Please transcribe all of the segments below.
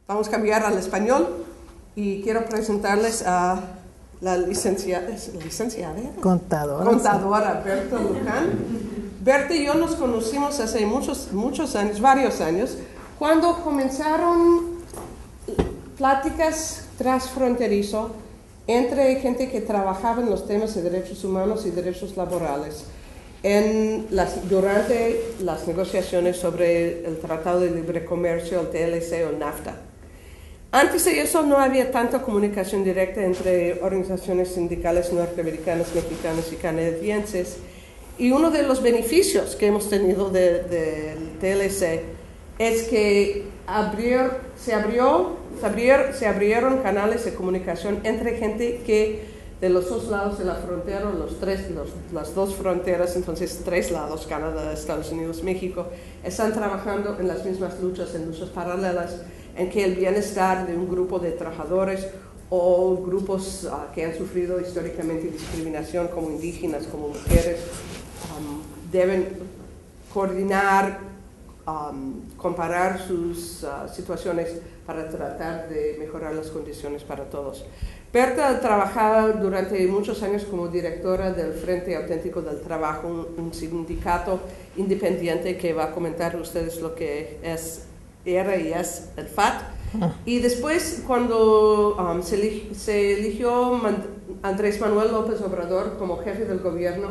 Vamos a cambiar al español y quiero presentarles a la licenciada contadora Berta Luján. Berta y yo nos conocimos hace muchos años, varios años, cuando comenzaron pláticas transfronterizo entre gente que trabajaba en los temas de derechos humanos y derechos laborales durante las negociaciones sobre el Tratado de Libre Comercio, el TLC o el NAFTA. Antes de eso no había tanta comunicación directa entre organizaciones sindicales norteamericanas, mexicanas y canadienses, y uno de los beneficios que hemos tenido del TLC es que se abrieron canales de comunicación entre gente que de los dos lados de la frontera, las dos fronteras, entonces 3 lados, Canadá, Estados Unidos, México, están trabajando en las mismas luchas, en luchas paralelas, en que el bienestar de un grupo de trabajadores o grupos que han sufrido históricamente discriminación, como indígenas, como mujeres, deben coordinar, comparar sus situaciones para tratar de mejorar las condiciones para todos. Berta ha trabajado durante muchos años como directora del Frente Auténtico del Trabajo, un sindicato independiente que va a comentar a ustedes lo que era y es el FAT. Y después, cuando se eligió Andrés Manuel López Obrador como jefe del gobierno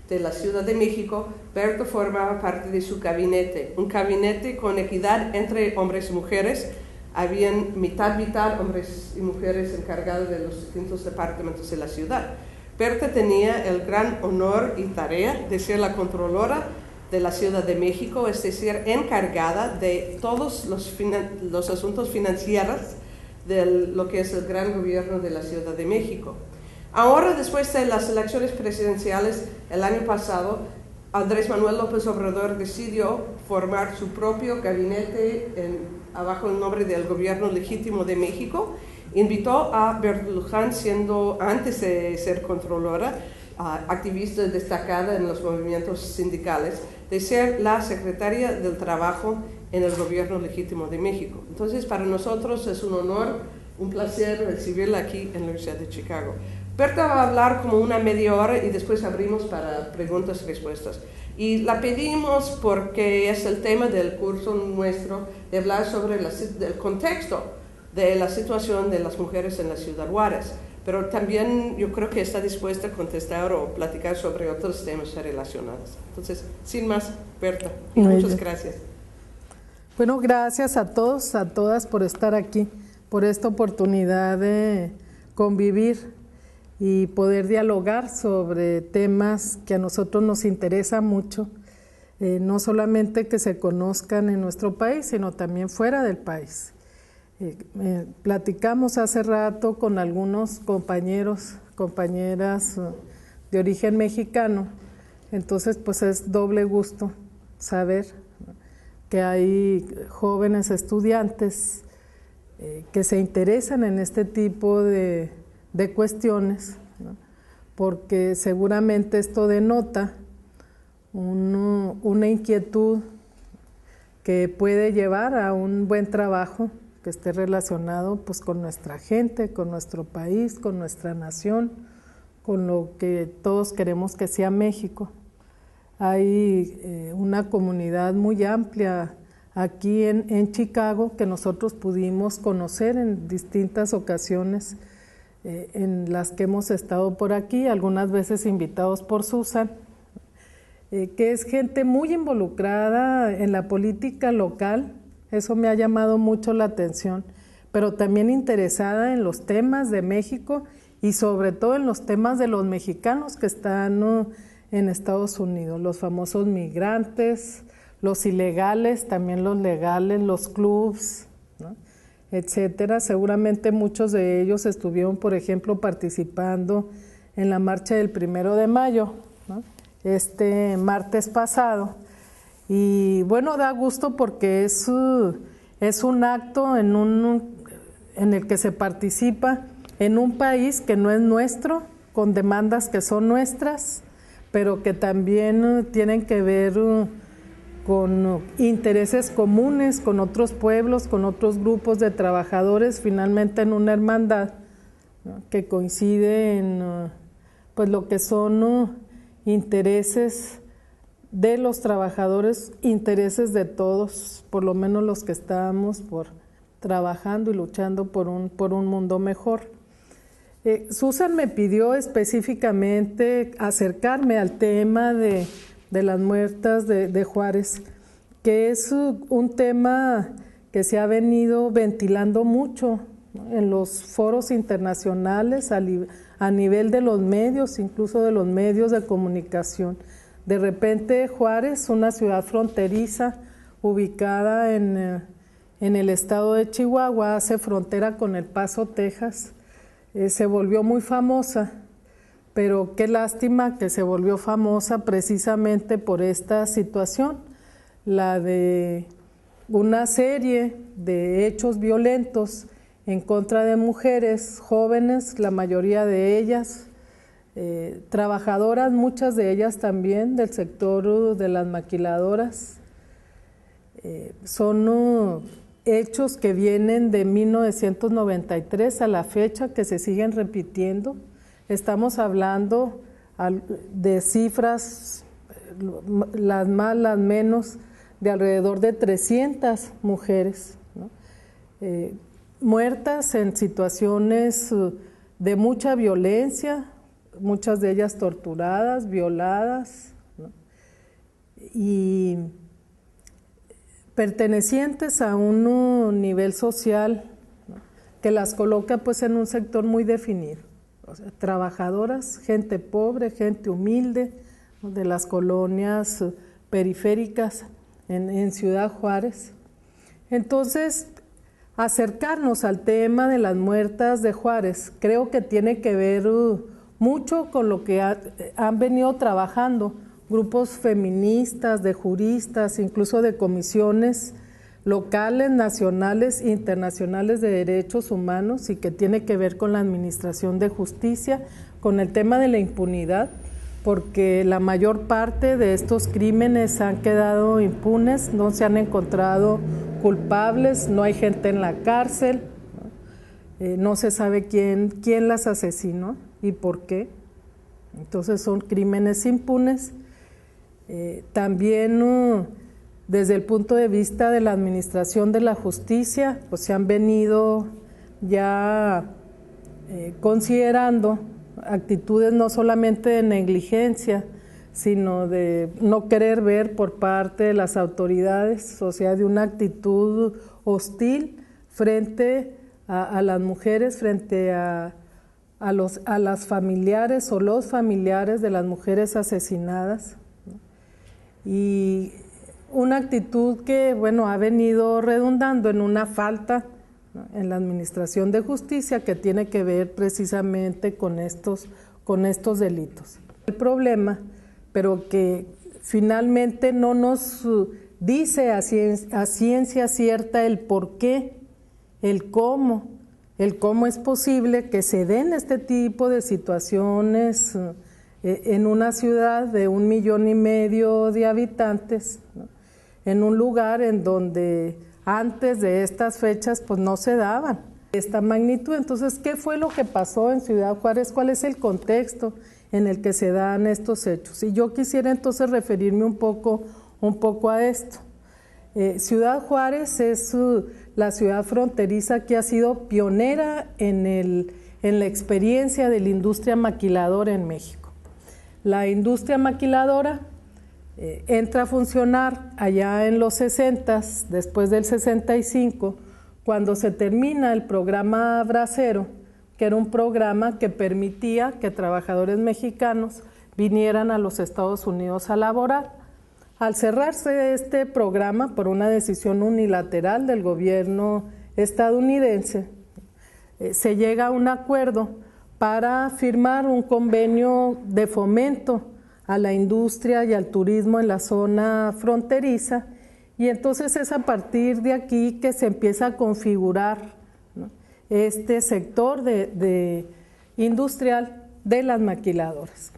de la Ciudad de México, Berta formaba parte de su gabinete, un gabinete con equidad entre hombres y mujeres. Habían mitad hombres y mujeres encargados de los distintos departamentos de la ciudad. Berta tenía el gran honor y tarea de ser la controlora de la Ciudad de México, es decir, encargada de todos los asuntos financieros de lo que es el gran gobierno de la Ciudad de México. Ahora, después de las elecciones presidenciales el año pasado, Andrés Manuel López Obrador decidió formar su propio gabinete bajo el nombre del Gobierno Legítimo de México. Invitó a Berta Luján, siendo antes de ser controlora, activista destacada en los movimientos sindicales, de ser la secretaria del Trabajo en el Gobierno Legítimo de México. Entonces, para nosotros es un honor, un placer recibirla aquí en la Universidad de Chicago. Berta va a hablar como una media hora y después abrimos para preguntas y respuestas. Y la pedimos porque es el tema del curso nuestro, de hablar sobre el contexto de la situación de las mujeres en la Ciudad Juárez. Pero también yo creo que está dispuesta a contestar o platicar sobre otros temas relacionados. Entonces, sin más, Berta, muchas gracias. Bueno, gracias a todos, a todas por estar aquí, por esta oportunidad de convivir y poder dialogar sobre temas que a nosotros nos interesa mucho, no solamente que se conozcan en nuestro país, sino también fuera del país. Platicamos hace rato con algunos compañeras de origen mexicano, entonces pues es doble gusto saber que hay jóvenes estudiantes que se interesan en este tipo de cuestiones, ¿no? Porque seguramente esto denota una inquietud que puede llevar a un buen trabajo que esté relacionado pues con nuestra gente, con nuestro país, con nuestra nación, con lo que todos queremos que sea México. Hay una comunidad muy amplia aquí en Chicago que nosotros pudimos conocer en distintas ocasiones en las que hemos estado por aquí, algunas veces invitados por Susan, que es gente muy involucrada en la política local. Eso me ha llamado mucho la atención, pero también interesada en los temas de México y sobre todo en los temas de los mexicanos que están en Estados Unidos, los famosos migrantes, los ilegales, también los legales, los clubs, ¿no?, etcétera. Seguramente muchos de ellos estuvieron, por ejemplo, participando en la marcha del 1 de mayo, ¿no?, este martes pasado. Y bueno, da gusto porque es un acto en el que se participa en un país que no es nuestro, con demandas que son nuestras, pero que también tienen que ver con intereses comunes, con otros pueblos, con otros grupos de trabajadores, finalmente en una hermandad, ¿no?, que coincide en pues lo que son intereses de los trabajadores, intereses de todos, por lo menos los que estamos trabajando y luchando por un mundo mejor. Susan me pidió específicamente acercarme al tema de las muertas de Juárez, que es un tema que se ha venido ventilando mucho, ¿no?, en los foros internacionales, a nivel de los medios, incluso de los medios de comunicación. De repente Juárez, una ciudad fronteriza ubicada en el estado de Chihuahua, hace frontera con El Paso, Texas, se volvió muy famosa, pero qué lástima que se volvió famosa precisamente por esta situación, la de una serie de hechos violentos en contra de mujeres jóvenes, la mayoría de ellas trabajadoras, muchas de ellas también del sector de las maquiladoras. Son hechos que vienen de 1993 a la fecha, que se siguen repitiendo. Estamos hablando de cifras, las más, las menos, de alrededor de 300 mujeres, ¿no?, muertas en situaciones de mucha violencia, muchas de ellas torturadas, violadas, ¿no?, y pertenecientes a un nivel social, ¿no?, que las coloca pues en un sector muy definido. O sea, trabajadoras, gente pobre, gente humilde, ¿no?, de las colonias periféricas en Ciudad Juárez. Entonces, acercarnos al tema de las muertas de Juárez creo que tiene que ver mucho con lo que han venido trabajando grupos feministas, de juristas, incluso de comisiones locales, nacionales e internacionales de derechos humanos, y que tiene que ver con la administración de justicia, con el tema de la impunidad, porque la mayor parte de estos crímenes han quedado impunes, no se han encontrado culpables, no hay gente en la cárcel, no se sabe quién las asesinó y por qué. Entonces son crímenes impunes. También desde el punto de vista de la administración de la justicia, pues se han venido ya considerando actitudes no solamente de negligencia, sino de no querer ver por parte de las autoridades, o sea, de una actitud hostil frente a las mujeres, frente a las familiares o los familiares de las mujeres asesinadas, ¿no? Y una actitud que, bueno, ha venido redundando en una falta, ¿no?, en la administración de justicia, que tiene que ver precisamente con estos delitos. El problema, pero que finalmente no nos dice a ciencia cierta el por qué, el cómo es posible que se den este tipo de situaciones en una ciudad de 1,5 millones de habitantes, ¿no?, en un lugar en donde antes de estas fechas pues no se daban esta magnitud. Entonces, ¿qué fue lo que pasó en Ciudad Juárez? ¿Cuál es el contexto en el que se dan estos hechos? Y yo quisiera entonces referirme un poco a esto. Ciudad Juárez es la ciudad fronteriza que ha sido pionera en la experiencia de la industria maquiladora en México. La industria maquiladora entra a funcionar allá en los 60s, después del 65, cuando se termina el programa Bracero, que era un programa que permitía que trabajadores mexicanos vinieran a los Estados Unidos a laborar. Al cerrarse este programa por una decisión unilateral del gobierno estadounidense, se llega a un acuerdo para firmar un convenio de fomento a la industria y al turismo en la zona fronteriza, y entonces es a partir de aquí que se empieza a configurar, ¿no?, este sector industrial de las maquiladoras.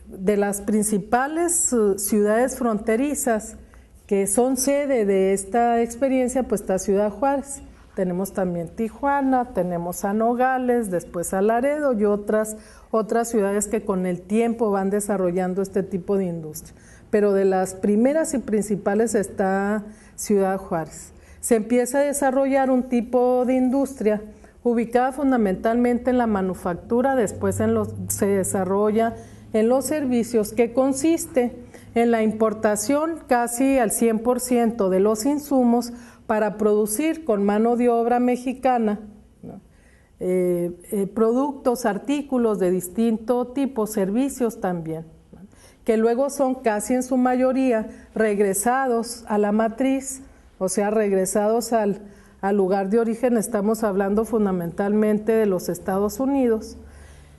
De las principales ciudades fronterizas que son sede de esta experiencia, pues está Ciudad Juárez. Tenemos también Tijuana, tenemos a Nogales, después a Laredo y otras ciudades que con el tiempo van desarrollando este tipo de industria. Pero de las primeras y principales está Ciudad Juárez. Se empieza a desarrollar un tipo de industria ubicada fundamentalmente en la manufactura, después se desarrolla en los servicios, que consiste en la importación casi al 100% de los insumos para producir con mano de obra mexicana, ¿no? Productos, artículos de distinto tipo, servicios también, ¿no? Que luego son casi en su mayoría regresados a la matriz, o sea, regresados al lugar de origen. Estamos hablando fundamentalmente de los Estados Unidos.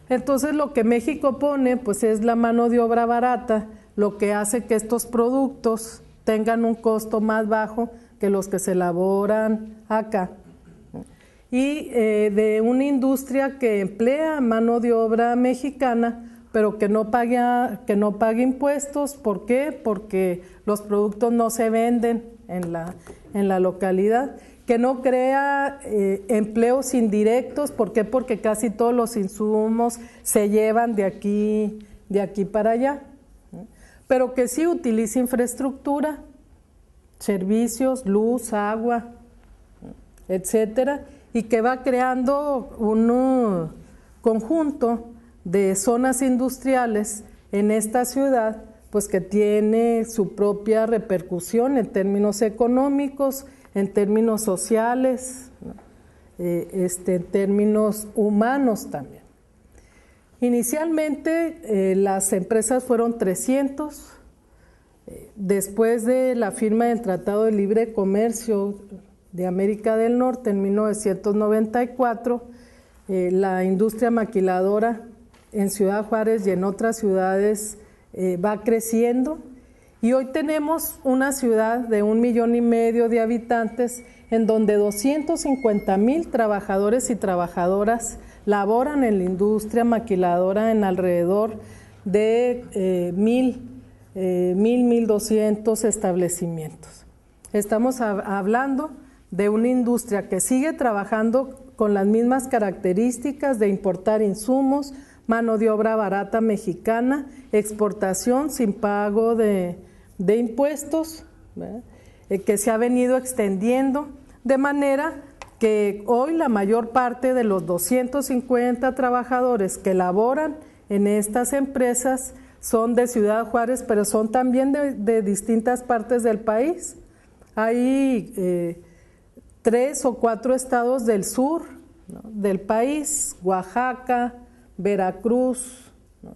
Entonces lo que México pone pues es la mano de obra barata, lo que hace que estos productos tengan un costo más bajo que los que se elaboran acá. Y de una industria que emplea mano de obra mexicana, pero que no paga impuestos. ¿Por qué? Porque los productos no se venden en la localidad, que no crea empleos indirectos. ¿Por qué? Porque casi todos los insumos se llevan de aquí para allá, pero que sí utiliza infraestructura, servicios, luz, agua, etcétera, y que va creando un conjunto de zonas industriales en esta ciudad, pues que tiene su propia repercusión en términos económicos, en términos sociales, ¿no? En términos humanos también. Inicialmente las empresas fueron 300. Después de la firma del Tratado de Libre Comercio de América del Norte en 1994, la industria maquiladora en Ciudad Juárez y en otras ciudades va creciendo, y hoy tenemos una ciudad de 1,5 millones de habitantes en donde 250,000 trabajadores y trabajadoras laboran en la industria maquiladora en alrededor de 1,200 establecimientos. Estamos hablando de una industria que sigue trabajando con las mismas características de importar insumos, mano de obra barata mexicana, exportación sin pago de impuestos, que se ha venido extendiendo, de manera que hoy la mayor parte de los 250 trabajadores que laboran en estas empresas son de Ciudad Juárez, pero son también de distintas partes del país. Hay 3 o 4 estados del sur, ¿no?, del país: Oaxaca, Veracruz, ¿no?,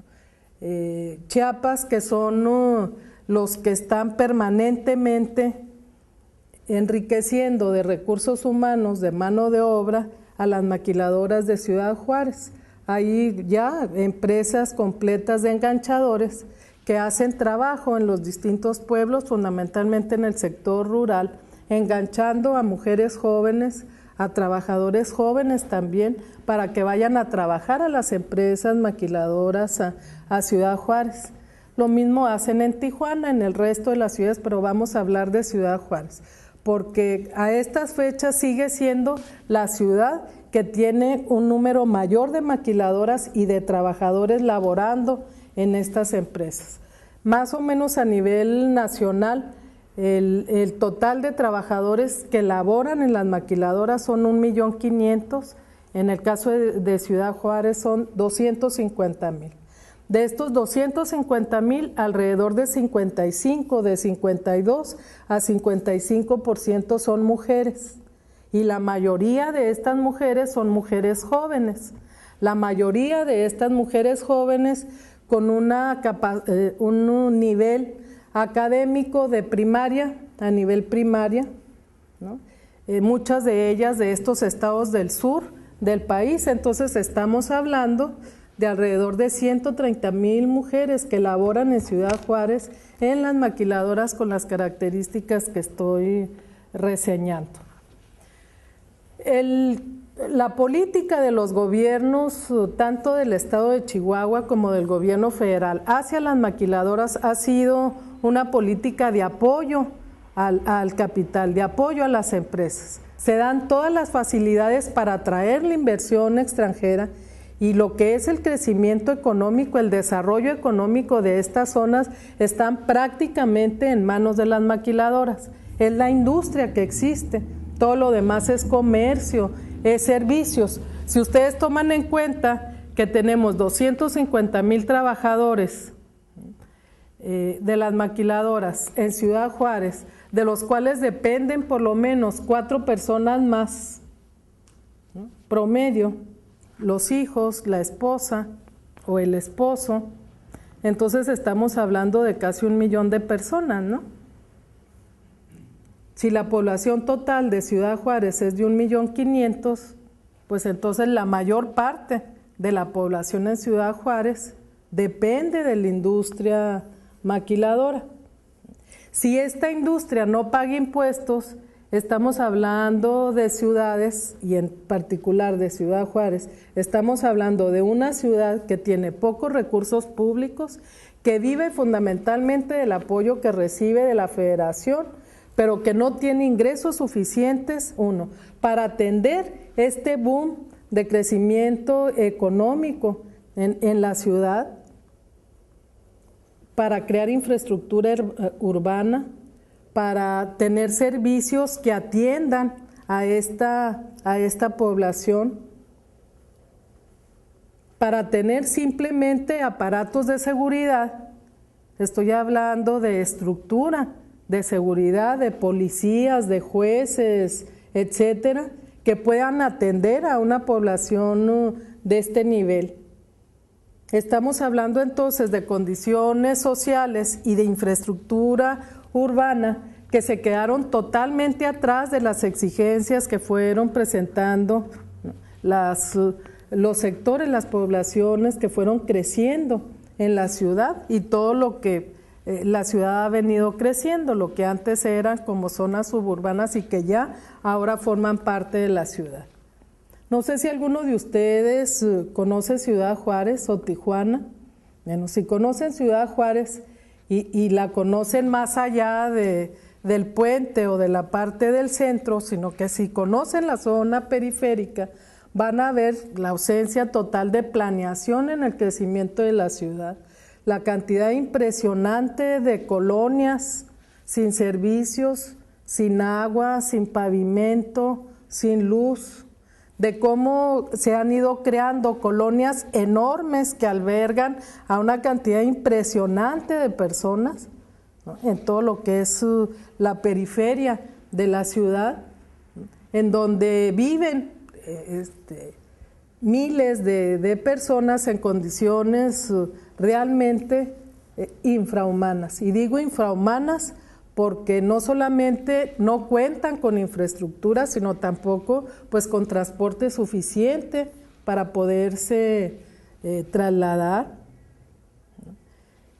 Chiapas, que son los que están permanentemente enriqueciendo de recursos humanos, de mano de obra, a las maquiladoras de Ciudad Juárez. Hay ya empresas completas de enganchadores que hacen trabajo en los distintos pueblos, fundamentalmente en el sector rural, enganchando a mujeres jóvenes, a trabajadores jóvenes también, para que vayan a trabajar a las empresas maquiladoras a Ciudad Juárez. Lo mismo hacen en Tijuana, en el resto de las ciudades, pero vamos a hablar de Ciudad Juárez, porque a estas fechas sigue siendo la ciudad que tiene un número mayor de maquiladoras y de trabajadores laborando en estas empresas. Más o menos a nivel nacional, el total de trabajadores que laboran en las maquiladoras son 1,500,000, en el caso de Ciudad Juárez son 250,000. De estos 250,000, alrededor de 52 a 55% son mujeres, y la mayoría de estas mujeres son mujeres jóvenes. La mayoría de estas mujeres jóvenes con un nivel académico de primaria, a nivel primaria, ¿no? Muchas de ellas de estos estados del sur del país. Entonces estamos hablando de alrededor de 130,000 mujeres que laboran en Ciudad Juárez en las maquiladoras con las características que estoy reseñando. La política de los gobiernos, tanto del estado de Chihuahua como del gobierno federal, hacia las maquiladoras ha sido una política de apoyo al capital, de apoyo a las empresas. Se dan todas las facilidades para atraer la inversión extranjera y lo que es el crecimiento económico, el desarrollo económico de estas zonas están prácticamente en manos de las maquiladoras. Es la industria que existe, todo lo demás es comercio, es servicios. Si ustedes toman en cuenta que tenemos 250,000 trabajadores de las maquiladoras en Ciudad Juárez, de los cuales dependen por lo menos 4 personas más, ¿no? Promedio, los hijos, la esposa o el esposo, entonces estamos hablando de casi 1 millón de personas, ¿no? Si la población total de Ciudad Juárez es de 1.500.000, pues entonces la mayor parte de la población en Ciudad Juárez depende de la industria maquiladora. Si esta industria no paga impuestos, estamos hablando de ciudades, y en particular de Ciudad Juárez, estamos hablando de una ciudad que tiene pocos recursos públicos, que vive fundamentalmente del apoyo que recibe de la Federación, pero que no tiene ingresos suficientes, para atender este boom de crecimiento económico en la ciudad, para crear infraestructura urbana, para tener servicios que atiendan a esta población, para tener simplemente aparatos de seguridad. Estoy hablando de estructura de seguridad, de policías, de jueces, etcétera, que puedan atender a una población de este nivel. Estamos hablando entonces de condiciones sociales y de infraestructura urbana que se quedaron totalmente atrás de las exigencias que fueron presentando los sectores, las poblaciones que fueron creciendo en la ciudad y todo lo que la ciudad ha venido creciendo, lo que antes eran como zonas suburbanas y que ya ahora forman parte de la ciudad. No sé si alguno de ustedes conoce Ciudad Juárez o Tijuana. Bueno, si conocen Ciudad Juárez y la conocen más allá del puente o de la parte del centro, sino que si conocen la zona periférica, van a ver la ausencia total de planeación en el crecimiento de la ciudad, la cantidad impresionante de colonias sin servicios, sin agua, sin pavimento, sin luz, de cómo se han ido creando colonias enormes que albergan a una cantidad impresionante de personas, ¿no? En todo lo que es la periferia de la ciudad, en donde viven miles de personas en condiciones realmente infrahumanas. Y digo infrahumanas porque no solamente no cuentan con infraestructura, sino tampoco pues con transporte suficiente para poderse trasladar.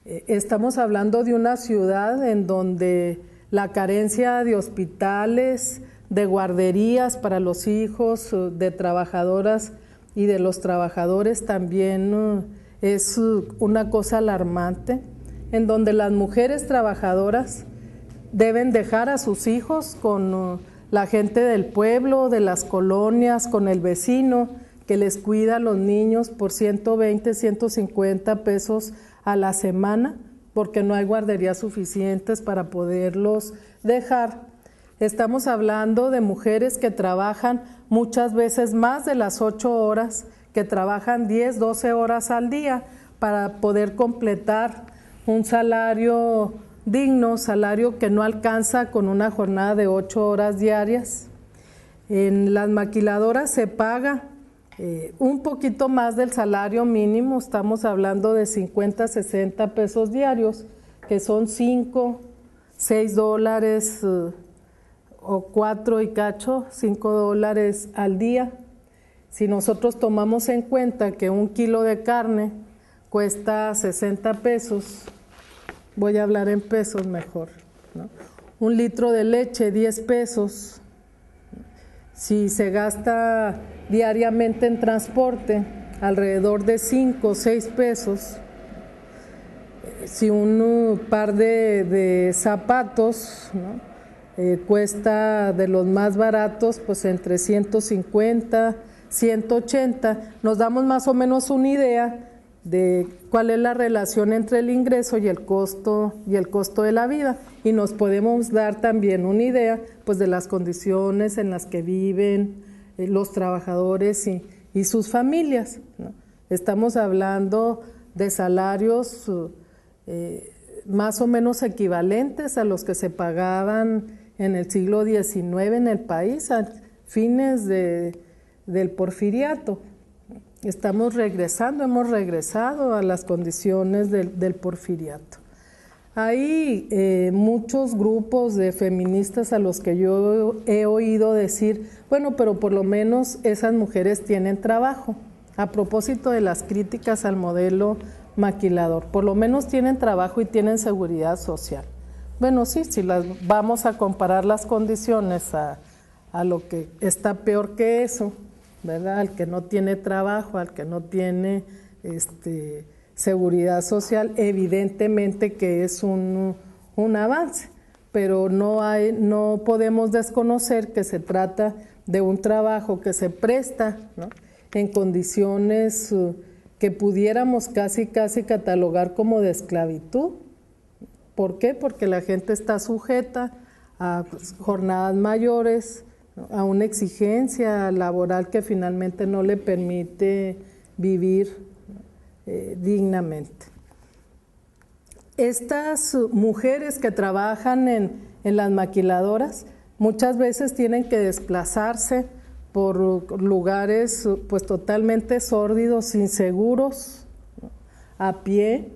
Estamos hablando de una ciudad en donde la carencia de hospitales, de guarderías para los hijos, de trabajadoras y de los trabajadores también es una cosa alarmante, en donde las mujeres trabajadoras deben dejar a sus hijos con la gente del pueblo, de las colonias, con el vecino que les cuida a los niños por 120, 150 pesos a la semana, porque no hay guarderías suficientes para poderlos dejar. Estamos hablando de mujeres que trabajan muchas veces más de las 8 horas, que trabajan 10, 12 horas al día para poder completar un salario digno, salario que no alcanza con una jornada de 8 horas diarias. En las maquiladoras se paga un poquito más del salario mínimo, estamos hablando de 50, 60 pesos diarios, que son 5, 6 dólares o 4 y cacho, 5 dólares al día. Si nosotros tomamos en cuenta que 1 kilo de carne cuesta 60 pesos, voy a hablar en pesos mejor, ¿no? 1 litro de leche, 10 pesos. Si se gasta diariamente en transporte, alrededor de 5 o 6 pesos. Si un par de zapatos, ¿no? cuesta de los más baratos pues entre 150, 180. Nos damos más o menos una idea de cuál es la relación entre el ingreso y el costo de la vida, y nos podemos dar también una idea pues de las condiciones en las que viven los trabajadores y sus familias, ¿no? Estamos hablando de salarios más o menos equivalentes a los que se pagaban en el siglo XIX en el país, a fines del porfiriato. Hemos regresado a las condiciones del porfiriato. Hay muchos grupos de feministas a los que yo he oído decir, bueno, pero por lo menos esas mujeres tienen trabajo. A propósito de las críticas al modelo maquilador, por lo menos tienen trabajo y tienen seguridad social. Bueno, sí, si vamos a comparar las condiciones a lo que está peor que eso, ¿verdad? Al que no tiene trabajo, al que no tiene seguridad social, evidentemente que es un avance, pero no podemos desconocer que se trata de un trabajo que se presta, ¿no?, en condiciones que pudiéramos casi catalogar como de esclavitud. ¿Por qué? Porque la gente está sujeta a jornadas mayores, ¿no?, a una exigencia laboral que finalmente no le permite vivir dignamente. Estas mujeres que trabajan en las maquiladoras muchas veces tienen que desplazarse por lugares pues totalmente sórdidos, inseguros, ¿no?, a pie,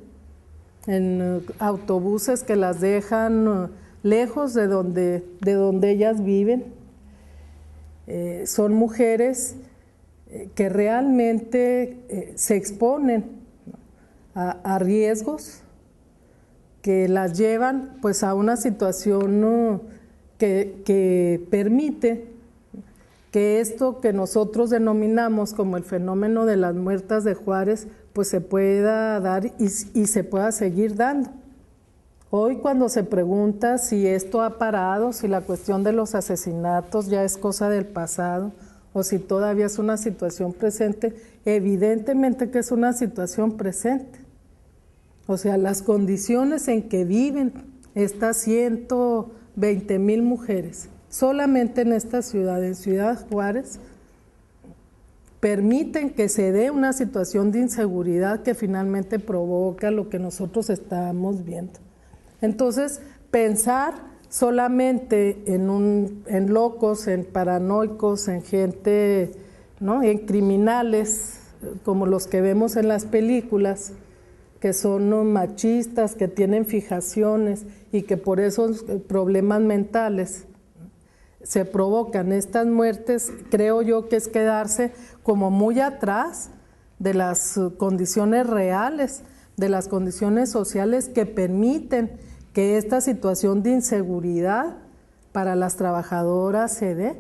en autobuses que las dejan lejos de donde ellas viven. Son mujeres que realmente se exponen, ¿no?, a riesgos que las llevan pues a una situación, ¿no?, que permite que esto que nosotros denominamos como el fenómeno de las muertas de Juárez pues se pueda dar y se pueda seguir dando. Hoy cuando se pregunta si esto ha parado, si la cuestión de los asesinatos ya es cosa del pasado o si todavía es una situación presente, evidentemente que es una situación presente. O sea, las condiciones en que viven estas 120,000 mujeres solamente en esta ciudad, en Ciudad Juárez, permiten que se dé una situación de inseguridad que finalmente provoca lo que nosotros estamos viendo. Entonces, pensar solamente en locos, en paranoicos, en gente, ¿no?, en criminales, como los que vemos en las películas, que son machistas, que tienen fijaciones y que por esos problemas mentales se provocan estas muertes, creo yo que es quedarse como muy atrás de las condiciones reales, de las condiciones sociales que permiten que esta situación de inseguridad para las trabajadoras se dé.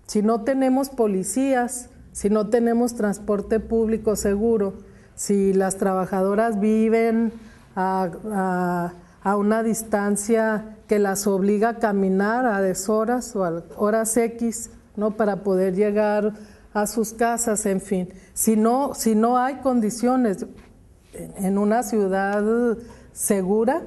Si no tenemos policías, si no tenemos transporte público seguro, si las trabajadoras viven a una distancia que las obliga a caminar a deshoras o a horas X, ¿no?, para poder llegar a sus casas, en fin. Si no hay condiciones en una ciudad segura,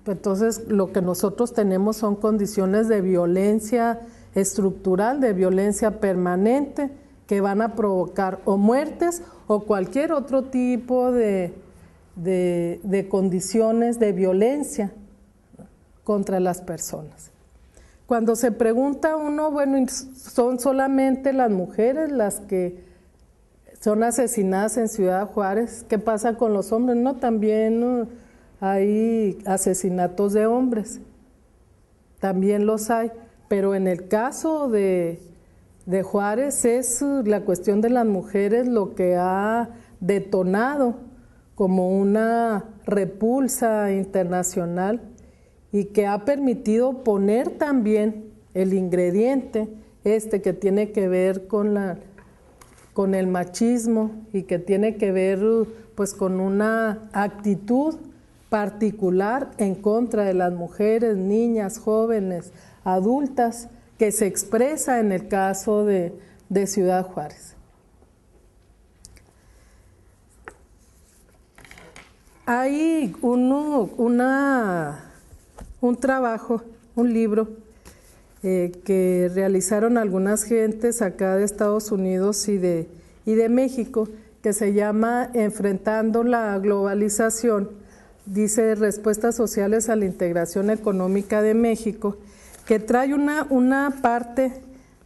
pues entonces lo que nosotros tenemos son condiciones de violencia estructural, de violencia permanente, que van a provocar o muertes o cualquier otro tipo de condiciones de violencia contra las personas. Cuando se pregunta uno, bueno, ¿son solamente las mujeres las que son asesinadas en Ciudad Juárez? ¿Qué pasa con los hombres? No, también hay asesinatos de hombres, también los hay, pero en el caso de Juárez es la cuestión de las mujeres lo que ha detonado como una repulsa internacional y que ha permitido poner también el ingrediente que tiene que ver con el machismo y que tiene que ver pues con una actitud particular en contra de las mujeres, niñas, jóvenes, adultas, que se expresa en el caso de Ciudad Juárez. Hay un trabajo, un libro que realizaron algunas gentes acá de Estados Unidos y de México, que se llama Enfrentando la globalización, dice Respuestas sociales a la integración económica de México, que trae una parte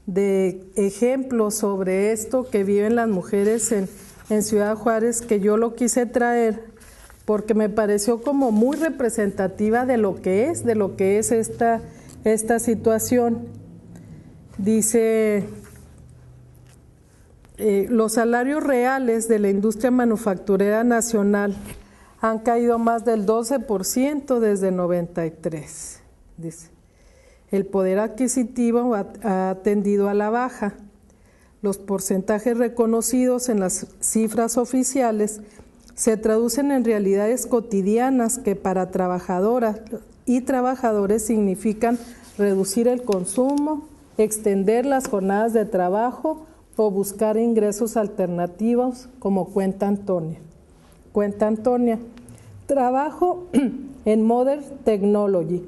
de ejemplos sobre esto que viven las mujeres en Ciudad Juárez, que yo lo quise traer porque me pareció como muy representativa de lo que es esta situación. Dice, los salarios reales de la industria manufacturera nacional han caído más del 12% desde 93, dice. El poder adquisitivo ha tendido a la baja. Los porcentajes reconocidos en las cifras oficiales se traducen en realidades cotidianas que para trabajadoras y trabajadores significan reducir el consumo, extender las jornadas de trabajo o buscar ingresos alternativos, como cuenta Antonia. Cuenta Antonia, trabajo en Modern Technology.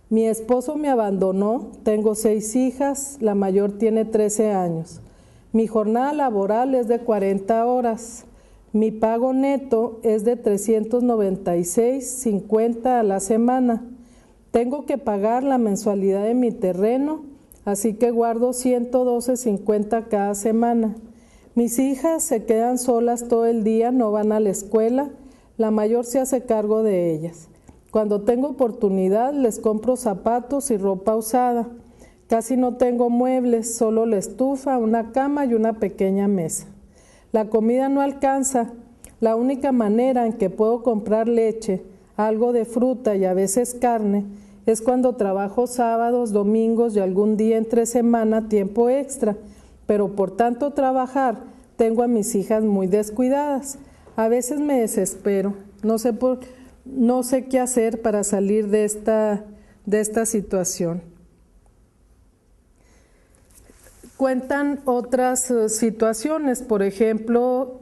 Mi esposo me abandonó, tengo 6 hijas, la mayor tiene 13 años. Mi jornada laboral es de 40 horas. Mi pago neto es de $396.50 a la semana. Tengo que pagar la mensualidad de mi terreno, así que guardo $112.50 cada semana. Mis hijas se quedan solas todo el día, no van a la escuela, la mayor se hace cargo de ellas. Cuando tengo oportunidad les compro zapatos y ropa usada. Casi no tengo muebles, solo la estufa, una cama y una pequeña mesa. La comida no alcanza. La única manera en que puedo comprar leche, algo de fruta y a veces carne es cuando trabajo sábados, domingos y algún día entre semana tiempo extra. Pero por tanto trabajar, tengo a mis hijas muy descuidadas. A veces me desespero. No sé qué hacer para salir de esta situación. Cuentan otras situaciones, por ejemplo,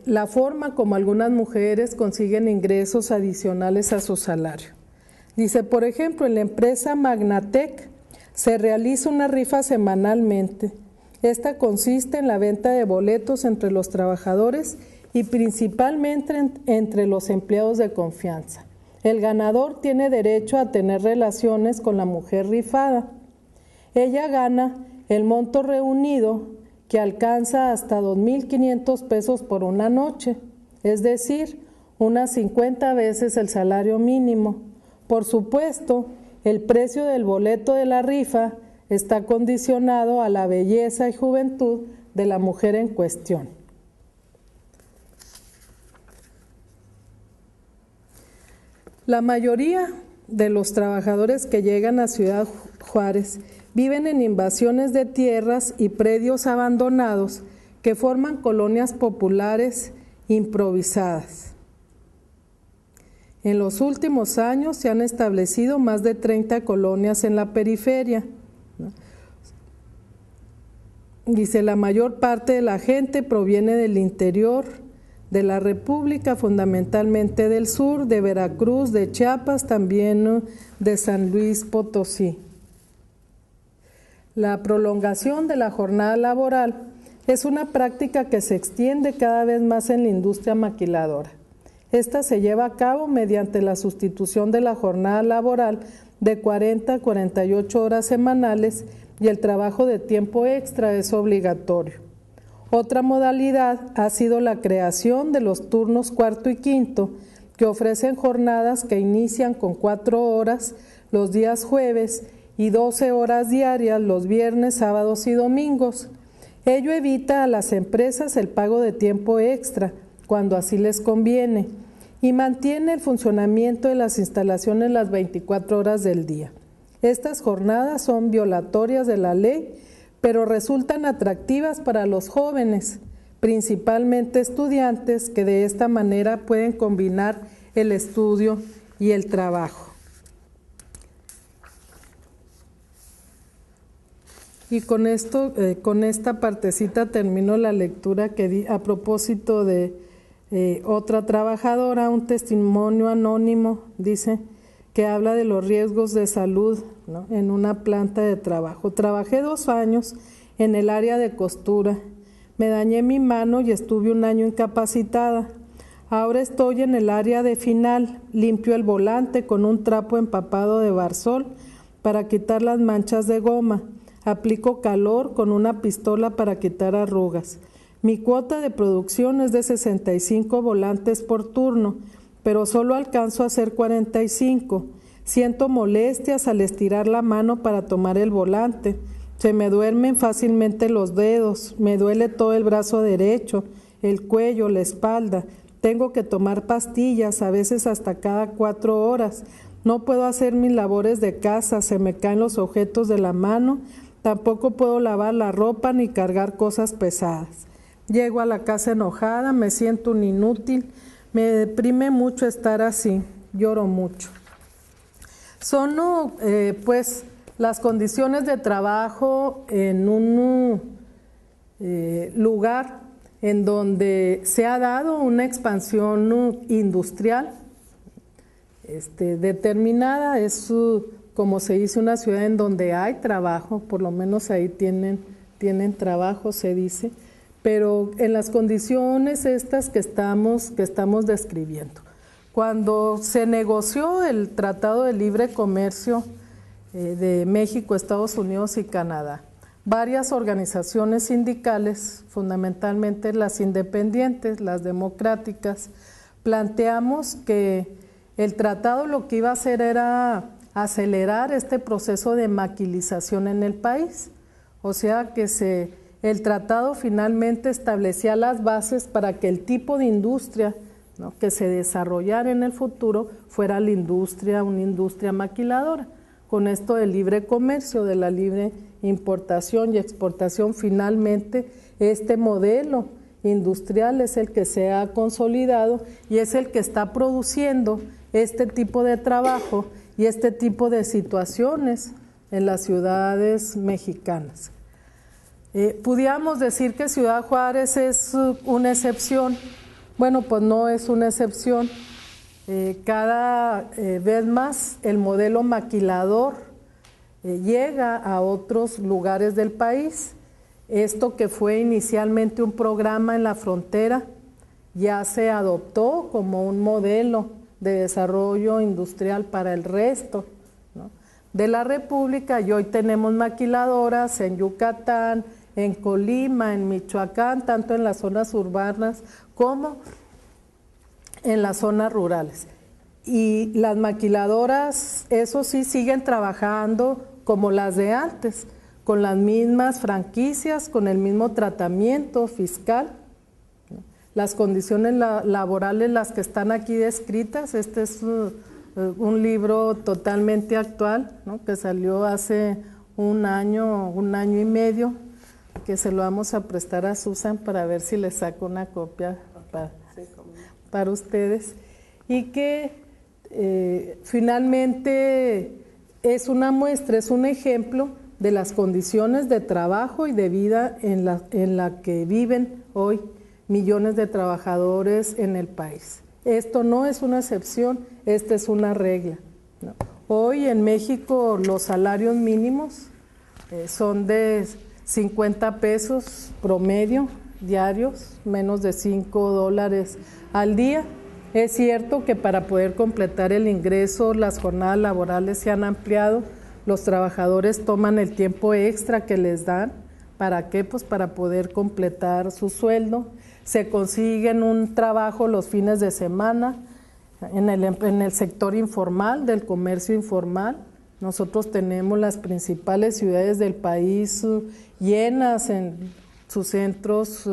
la forma como algunas mujeres consiguen ingresos adicionales a su salario. Dice, por ejemplo, en la empresa Magnatec se realiza una rifa semanalmente. Esta consiste en la venta de boletos entre los trabajadores y principalmente entre los empleados de confianza. El ganador tiene derecho a tener relaciones con la mujer rifada. Ella gana el monto reunido, que alcanza hasta $2,500 por una noche, es decir, unas 50 veces el salario mínimo. Por supuesto, el precio del boleto de la rifa está condicionado a la belleza y juventud de la mujer en cuestión. La mayoría de los trabajadores que llegan a Ciudad Juárez viven en invasiones de tierras y predios abandonados que forman colonias populares improvisadas. En los últimos años se han establecido más de 30 colonias en la periferia. Dice, la mayor parte de la gente proviene del interior de la República, fundamentalmente del sur, de Veracruz, de Chiapas, también de San Luis Potosí. La prolongación de la jornada laboral es una práctica que se extiende cada vez más en la industria maquiladora. Esta se lleva a cabo mediante la sustitución de la jornada laboral de 40 a 48 horas semanales y el trabajo de tiempo extra es obligatorio. Otra modalidad ha sido la creación de los turnos cuarto y quinto, que ofrecen jornadas que inician con 4 horas los días jueves y 12 horas diarias los viernes, sábados y domingos. Ello evita a las empresas el pago de tiempo extra, cuando así les conviene, y mantiene el funcionamiento de las instalaciones las 24 horas del día. Estas jornadas son violatorias de la ley, pero resultan atractivas para los jóvenes, principalmente estudiantes que de esta manera pueden combinar el estudio y el trabajo. Y con esto, con esta partecita termino la lectura que di a propósito de otra trabajadora, un testimonio anónimo, dice, que habla de los riesgos de salud, ¿no?, en una planta de trabajo. Trabajé 2 años en el área de costura. Me dañé mi mano y estuve 1 año incapacitada. Ahora estoy en el área de final. Limpio el volante con un trapo empapado de Barsol para quitar las manchas de goma. Aplico calor con una pistola para quitar arrugas. Mi cuota de producción es de 65 volantes por turno, pero solo alcanzo a hacer 45. Siento molestias al estirar la mano para tomar el volante. Se me duermen fácilmente los dedos, me duele todo el brazo derecho, el cuello, la espalda. Tengo que tomar pastillas, a veces hasta cada 4 horas. No puedo hacer mis labores de casa, se me caen los objetos de la mano. Tampoco puedo lavar la ropa ni cargar cosas pesadas. Llego a la casa enojada, me siento un inútil, me deprime mucho estar así, lloro mucho. Son pues las condiciones de trabajo en un lugar en donde se ha dado una expansión industrial determinada. Es como se dice, una ciudad en donde hay trabajo, por lo menos ahí tienen trabajo, se dice, pero en las condiciones estas que estamos describiendo. Cuando se negoció el Tratado de Libre Comercio de México, Estados Unidos y Canadá, varias organizaciones sindicales, fundamentalmente las independientes, las democráticas, planteamos que el tratado lo que iba a hacer era acelerar este proceso de maquilización en el país, o sea que el tratado finalmente establecía las bases para que el tipo de industria, ¿no?, que se desarrollara en el futuro fuera una industria maquiladora. Con esto del libre comercio, de la libre importación y exportación, finalmente este modelo industrial es el que se ha consolidado y es el que está produciendo este tipo de trabajo y este tipo de situaciones en las ciudades mexicanas. Pudiéramos decir que Ciudad Juárez es una excepción. Bueno, pues no es una excepción. Cada vez más el modelo maquilador llega a otros lugares del país. Esto, que fue inicialmente un programa en la frontera, ya se adoptó como un modelo de desarrollo industrial para el resto, ¿no?, de la República, y hoy tenemos maquiladoras en Yucatán, en Colima, en Michoacán, tanto en las zonas urbanas como en las zonas rurales. Y las maquiladoras, eso sí, siguen trabajando como las de antes, con las mismas franquicias, con el mismo tratamiento fiscal. Las condiciones laborales, las que están aquí descritas, este es un libro totalmente actual, ¿no?, que salió hace un año y medio, que se lo vamos a prestar a Susan para ver si le saco una copia para ustedes, y que finalmente es una muestra, es un ejemplo de las condiciones de trabajo y de vida en la que viven hoy millones de trabajadores en el país. Esto no es una excepción, esta es una regla, ¿no? Hoy en México los salarios mínimos son de 50 pesos promedio diarios, menos de $5 al día. Es cierto que para poder completar el ingreso, las jornadas laborales se han ampliado, los trabajadores toman el tiempo extra que les dan. ¿Para qué? Pues para poder completar su sueldo. Se consiguen un trabajo los fines de semana en el sector informal, del comercio informal. Nosotros tenemos las principales ciudades del país llenas en sus centros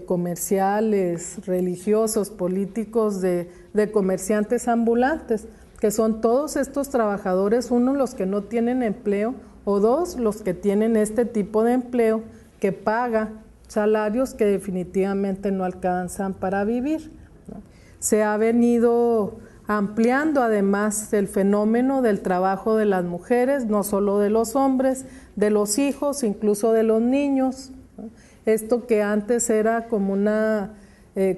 comerciales, religiosos, políticos, de comerciantes ambulantes, que son todos estos trabajadores, uno, los que no tienen empleo, o dos, los que tienen este tipo de empleo que paga salarios que definitivamente no alcanzan para vivir, ¿no? Se ha venido ampliando además el fenómeno del trabajo de las mujeres, no solo de los hombres, de los hijos, incluso de los niños, ¿no? Esto que antes era como una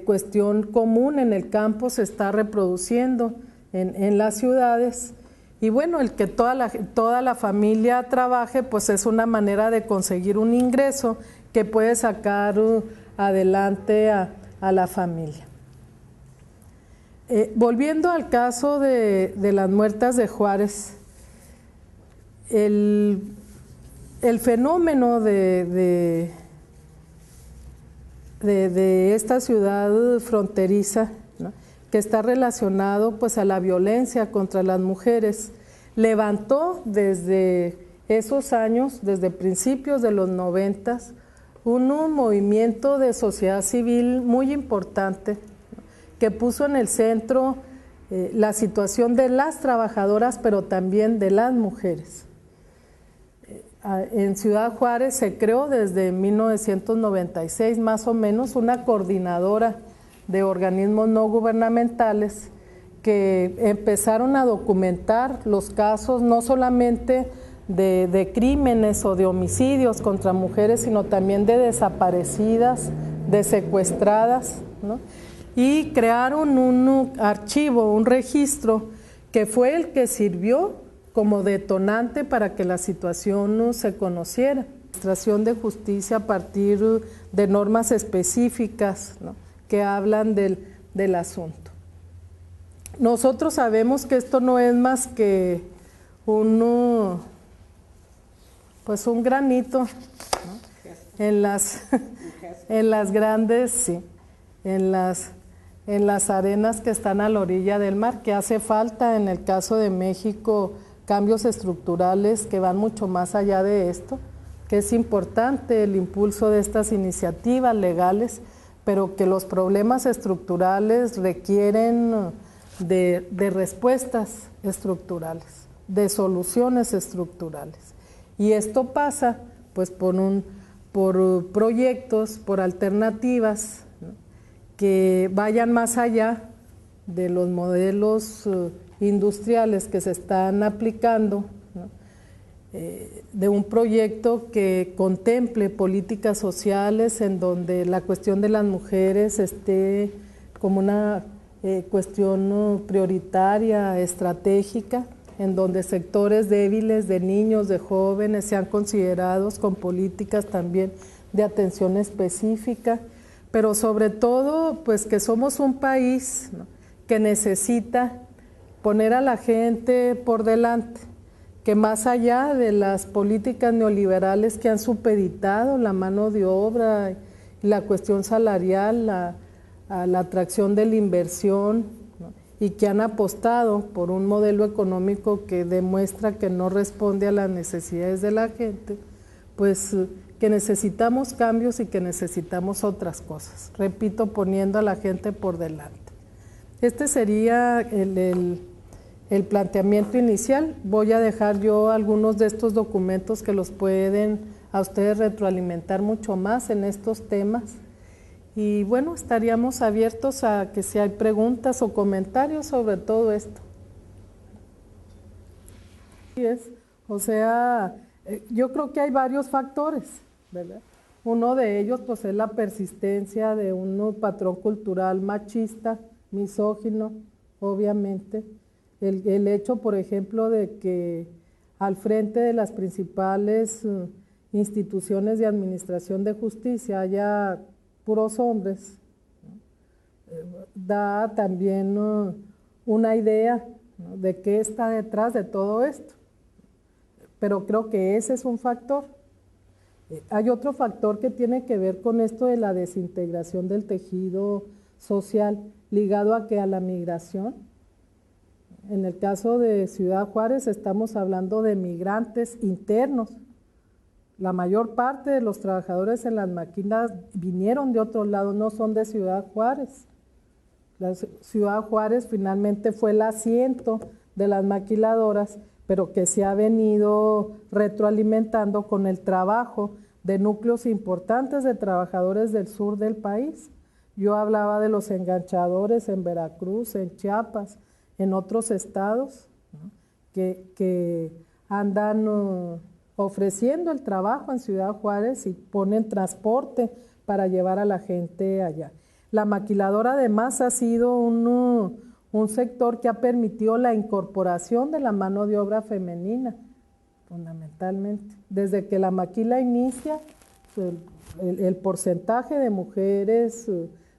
cuestión común en el campo se está reproduciendo en las ciudades. Y bueno, el que toda la familia trabaje, pues es una manera de conseguir un ingreso que puede sacar adelante a la familia. Volviendo al caso de las muertas de Juárez, el fenómeno de esta ciudad fronteriza, ¿no?, que está relacionado pues a la violencia contra las mujeres, levantó desde esos años, desde principios de los 90, un movimiento de sociedad civil muy importante, ¿no?, que puso en el centro la situación de las trabajadoras, pero también de las mujeres. En Ciudad Juárez se creó desde 1996 más o menos una coordinadora de organismos no gubernamentales que empezaron a documentar los casos no solamente de crímenes o de homicidios contra mujeres, sino también de desaparecidas, de secuestradas, ¿no? Y crearon un archivo, un registro que fue el que sirvió como detonante para que la situación se conociera. Administración de justicia a partir de normas específicas, ¿no?, que hablan del asunto. Nosotros sabemos que esto no es más que un granito, ¿no?, en las grandes, sí, en las arenas que están a la orilla del mar, que hace falta en el caso de México cambios estructurales que van mucho más allá de esto, que es importante el impulso de estas iniciativas legales, pero que los problemas estructurales requieren de respuestas estructurales, de soluciones estructurales. Y esto pasa pues por proyectos, por alternativas, ¿no?, que vayan más allá de los modelos industriales que se están aplicando, ¿no?, de un proyecto que contemple políticas sociales en donde la cuestión de las mujeres esté como una cuestión prioritaria, estratégica, en donde sectores débiles de niños, de jóvenes sean considerados con políticas también de atención específica, pero sobre todo pues que somos un país, ¿no?, que necesita poner a la gente por delante, que más allá de las políticas neoliberales que han supeditado la mano de obra, la cuestión salarial, a la atracción de la inversión, ¿no?, y que han apostado por un modelo económico que demuestra que no responde a las necesidades de la gente, pues que necesitamos cambios y que necesitamos otras cosas. Repito, poniendo a la gente por delante. Este sería el planteamiento inicial. Voy a dejar yo algunos de estos documentos que los pueden a ustedes retroalimentar mucho más en estos temas. Y bueno, estaríamos abiertos a que si hay preguntas o comentarios sobre todo esto. O sea, yo creo que hay varios factores, ¿verdad? Uno de ellos pues es la persistencia de un patrón cultural machista, misógino, obviamente. El hecho, por ejemplo, de que al frente de las principales instituciones de administración de justicia haya puros hombres, ¿no?, da también una idea, ¿no?, de qué está detrás de todo esto. Pero creo que ese es un factor. Hay otro factor que tiene que ver con esto de la desintegración del tejido social, ligado a la migración. En el caso de Ciudad Juárez estamos hablando de migrantes internos. La mayor parte de los trabajadores en las maquilas vinieron de otro lado, no son de Ciudad Juárez. La Ciudad Juárez finalmente fue el asiento de las maquiladoras, pero que se ha venido retroalimentando con el trabajo de núcleos importantes de trabajadores del sur del país. Yo hablaba de los enganchadores en Veracruz, en Chiapas, en otros estados, ¿no?, que andan ofreciendo el trabajo en Ciudad Juárez y ponen transporte para llevar a la gente allá. La maquiladora además ha sido un sector que ha permitido la incorporación de la mano de obra femenina, fundamentalmente. Desde que la maquila inicia, el porcentaje de mujeres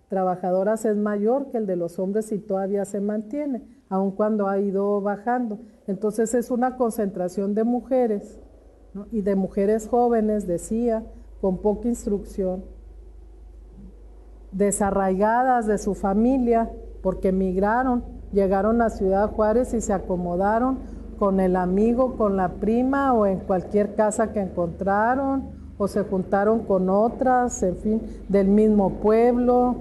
trabajadoras es mayor que el de los hombres y todavía se mantiene, aun cuando ha ido bajando. Entonces es una concentración de mujeres, ¿no?, y de mujeres jóvenes, decía, con poca instrucción, desarraigadas de su familia, porque emigraron, llegaron a Ciudad Juárez y se acomodaron con el amigo, con la prima o en cualquier casa que encontraron, o se juntaron con otras, en fin, del mismo pueblo,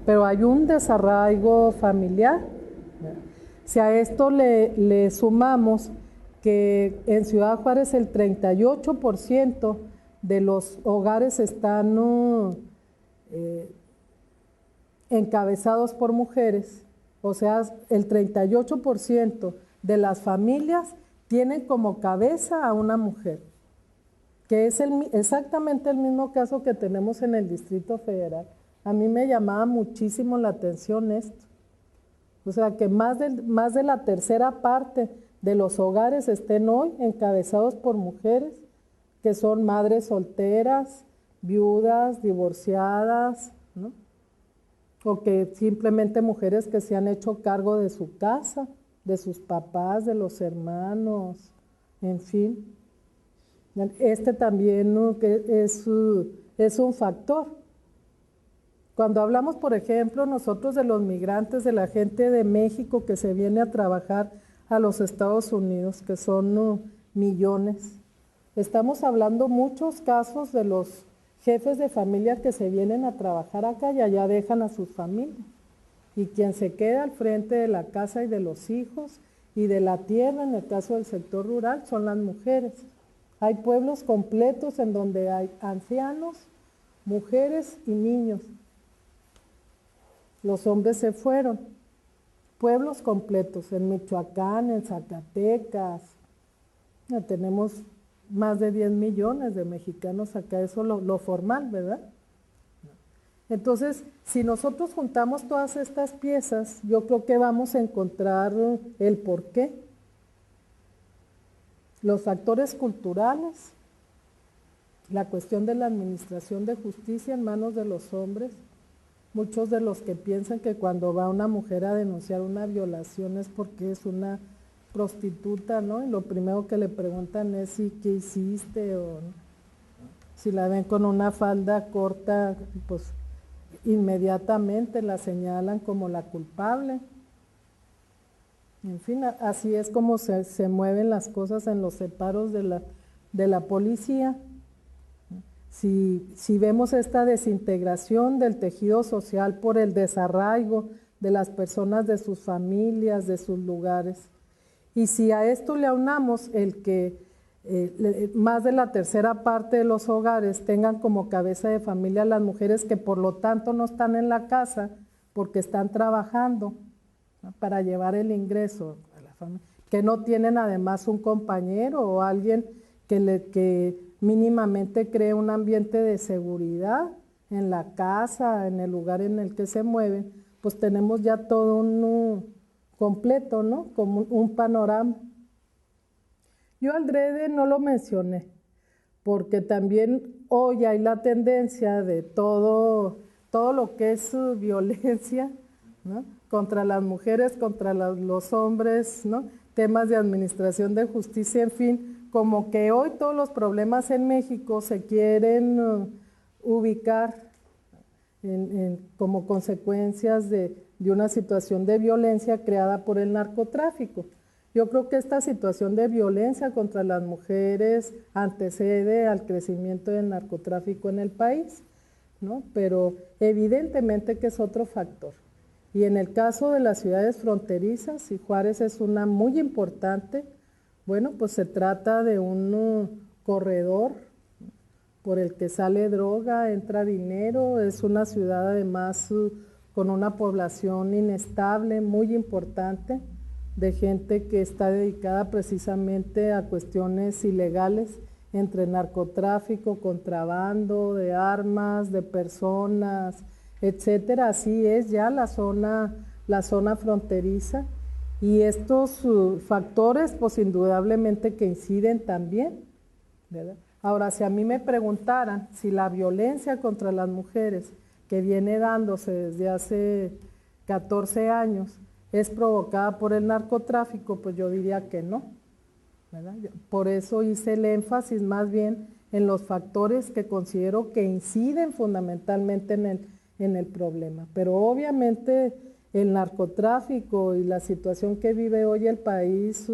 pero hay un desarraigo familiar. Si a esto le sumamos que en Ciudad Juárez el 38% de los hogares están encabezados por mujeres, o sea, el 38% de las familias tienen como cabeza a una mujer, que es exactamente el mismo caso que tenemos en el Distrito Federal. A mí me llamaba muchísimo la atención esto. O sea, que más de la tercera parte de los hogares estén hoy encabezados por mujeres que son madres solteras, viudas, divorciadas, ¿no?, o que simplemente mujeres que se han hecho cargo de su casa, de sus papás, de los hermanos, en fin. Este también, ¿no?, que es un factor. Cuando hablamos, por ejemplo, nosotros de los migrantes, de la gente de México que se viene a trabajar a los Estados Unidos, que son millones, estamos hablando muchos casos de los jefes de familia que se vienen a trabajar acá y allá dejan a sus familias. Y quien se queda al frente de la casa y de los hijos y de la tierra, en el caso del sector rural, son las mujeres. Hay pueblos completos en donde hay ancianos, mujeres y niños. Los hombres se fueron. Pueblos completos en Michoacán, en Zacatecas. Ya tenemos más de 10 millones de mexicanos acá, eso lo formal, ¿verdad? Entonces, si nosotros juntamos todas estas piezas, yo creo que vamos a encontrar el porqué. Los factores culturales, la cuestión de la administración de justicia en manos de los hombres, muchos de los que piensan que cuando va una mujer a denunciar una violación es porque es una prostituta, ¿no? Y lo primero que le preguntan es si qué hiciste, o si la ven con una falda corta, pues inmediatamente la señalan como la culpable. En fin, así es como se mueven las cosas en los separos de la policía. Si vemos esta desintegración del tejido social por el desarraigo de las personas de sus familias, de sus lugares, y si a esto le aunamos el que más de la tercera parte de los hogares tengan como cabeza de familia las mujeres que por lo tanto no están en la casa porque están trabajando, ¿no?, para llevar el ingreso a la familia, que no tienen además un compañero o alguien que mínimamente cree un ambiente de seguridad en la casa, en el lugar en el que se mueven, pues tenemos ya todo un completo, ¿no?, como un panorama. Yo adrede no lo mencioné, porque también hoy hay la tendencia de todo lo que es violencia, ¿no?, contra las mujeres, contra los hombres, ¿no?, temas de administración de justicia, en fin, como que hoy todos los problemas en México se quieren ubicar como consecuencias de una situación de violencia creada por el narcotráfico. Yo creo que esta situación de violencia contra las mujeres antecede al crecimiento del narcotráfico en el país, ¿no? Pero evidentemente que es otro factor. Y en el caso de las ciudades fronterizas, y Juárez es una muy importante, bueno, pues se trata de un corredor por el que sale droga, entra dinero, es una ciudad además con una población inestable, muy importante, de gente que está dedicada precisamente a cuestiones ilegales, entre narcotráfico, contrabando de armas, de personas, etcétera. Así es ya la zona fronteriza, y estos factores pues indudablemente que inciden también, ¿verdad? Ahora, si a mí me preguntaran si la violencia contra las mujeres que viene dándose desde hace 14 años es provocada por el narcotráfico, pues yo diría que no, ¿verdad? Por eso hice el énfasis más bien en los factores que considero que inciden fundamentalmente en el problema. Pero obviamente el narcotráfico y la situación que vive hoy el país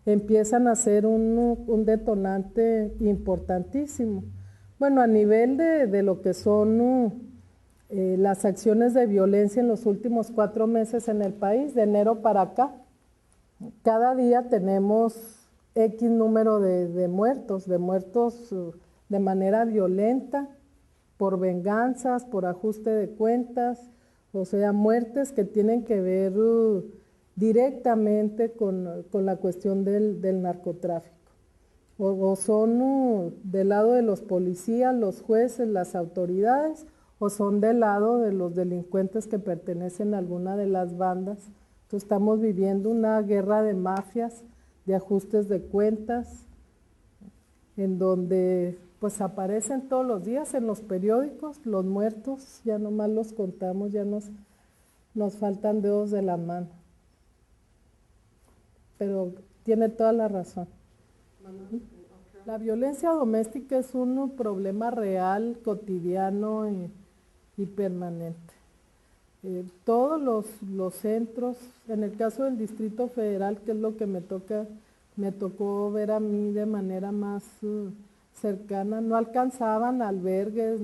empiezan a ser un detonante importantísimo. Bueno, a nivel de lo que son las acciones de violencia en los últimos 4 meses en el país, de enero para acá, cada día tenemos X número de muertos de manera violenta, por venganzas, por ajuste de cuentas, o sea, muertes que tienen que ver directamente con la cuestión del narcotráfico. O son del lado de los policías, los jueces, las autoridades, o son del lado de los delincuentes que pertenecen a alguna de las bandas. Entonces estamos viviendo una guerra de mafias, de ajustes de cuentas, en donde pues aparecen todos los días en los periódicos los muertos, ya nomás los contamos, ya nos faltan dedos de la mano. Pero tiene toda la razón. La violencia doméstica es un problema real, cotidiano y permanente. Todos los centros, en el caso del Distrito Federal, que es lo que me tocó ver a mí de manera más cercana, no alcanzaban albergues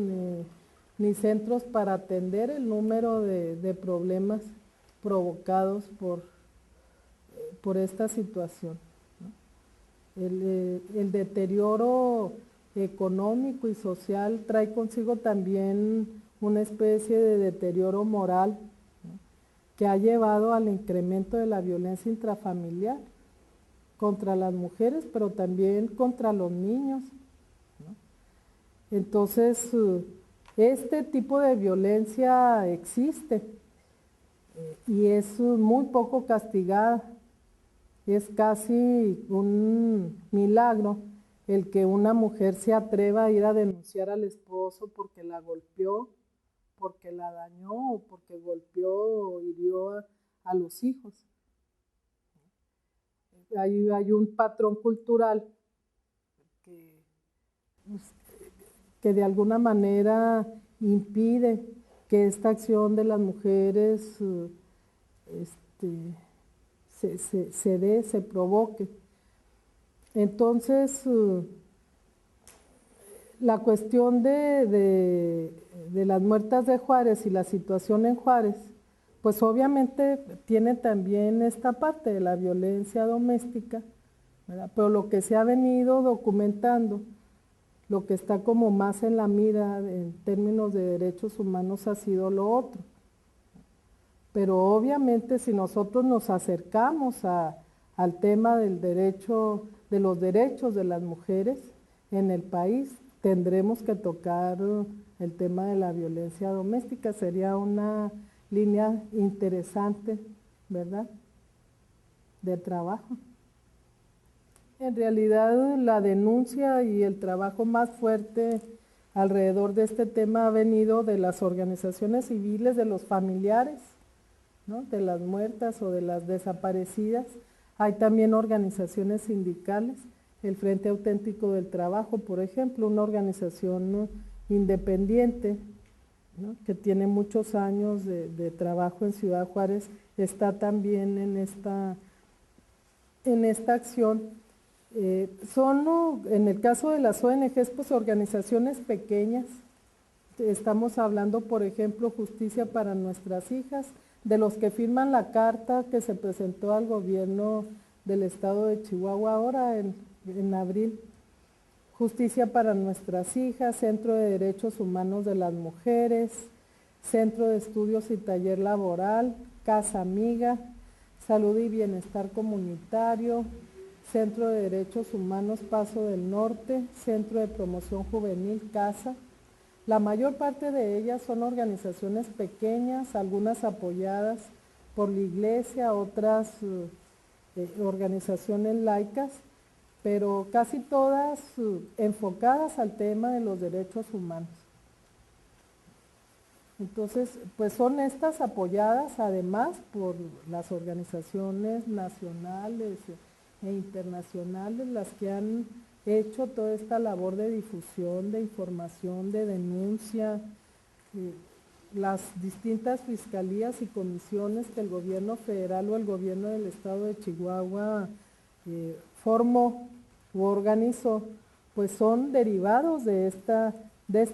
ni centros para atender el número de problemas provocados por esta situación, ¿no? El deterioro económico y social trae consigo también una especie de deterioro moral, ¿no?, que ha llevado al incremento de la violencia intrafamiliar contra las mujeres, pero también contra los niños, ¿no? Entonces, este tipo de violencia existe y es muy poco castigada. Es casi un milagro el que una mujer se atreva a ir a denunciar al esposo porque la golpeó, porque la dañó o porque golpeó o hirió a los hijos. Hay un patrón cultural que de alguna manera impide que esta acción de las mujeres se provoque. Entonces, la cuestión de las muertas de Juárez y la situación en Juárez, pues obviamente tiene también esta parte de la violencia doméstica, ¿verdad? Pero lo que se ha venido documentando, lo que está como más en la mira en términos de derechos humanos ha sido lo otro. Pero obviamente si nosotros nos acercamos al tema del derecho, de los derechos de las mujeres en el país, tendremos que tocar el tema de la violencia doméstica. Sería una línea interesante, ¿verdad?, de trabajo. En realidad la denuncia y el trabajo más fuerte alrededor de este tema ha venido de las organizaciones civiles, de los familiares, ¿no?, de las muertas o de las desaparecidas. Hay también organizaciones sindicales, el Frente Auténtico del Trabajo, por ejemplo, una organización independiente, ¿no?, que tiene muchos años de trabajo en Ciudad Juárez, está también en esta acción. Son, en el caso de las ONGs, pues organizaciones pequeñas. Estamos hablando, por ejemplo, Justicia para Nuestras Hijas, de los que firman la carta que se presentó al gobierno del estado de Chihuahua ahora en abril, Justicia para Nuestras Hijas, Centro de Derechos Humanos de las Mujeres, Centro de Estudios y Taller Laboral, Casa Amiga, Salud y Bienestar Comunitario, Centro de Derechos Humanos Paso del Norte, Centro de Promoción Juvenil CASA. La mayor parte de ellas son organizaciones pequeñas, algunas apoyadas por la Iglesia, otras organizaciones laicas, pero casi todas enfocadas al tema de los derechos humanos. Entonces, pues son estas apoyadas además por las organizaciones nacionales e internacionales las que han hecho toda esta labor de difusión, de información, de denuncia, las distintas fiscalías y comisiones que el gobierno federal o el gobierno del estado de Chihuahua formó u organizó, pues son derivados de esta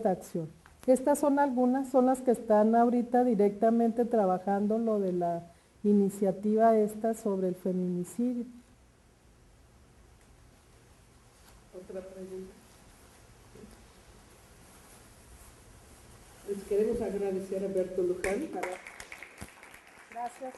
acción. Estas son algunas, son las que están ahorita directamente trabajando lo de la iniciativa esta sobre el feminicidio. Otra pregunta. Les queremos agradecer a Berto Luján. Gracias.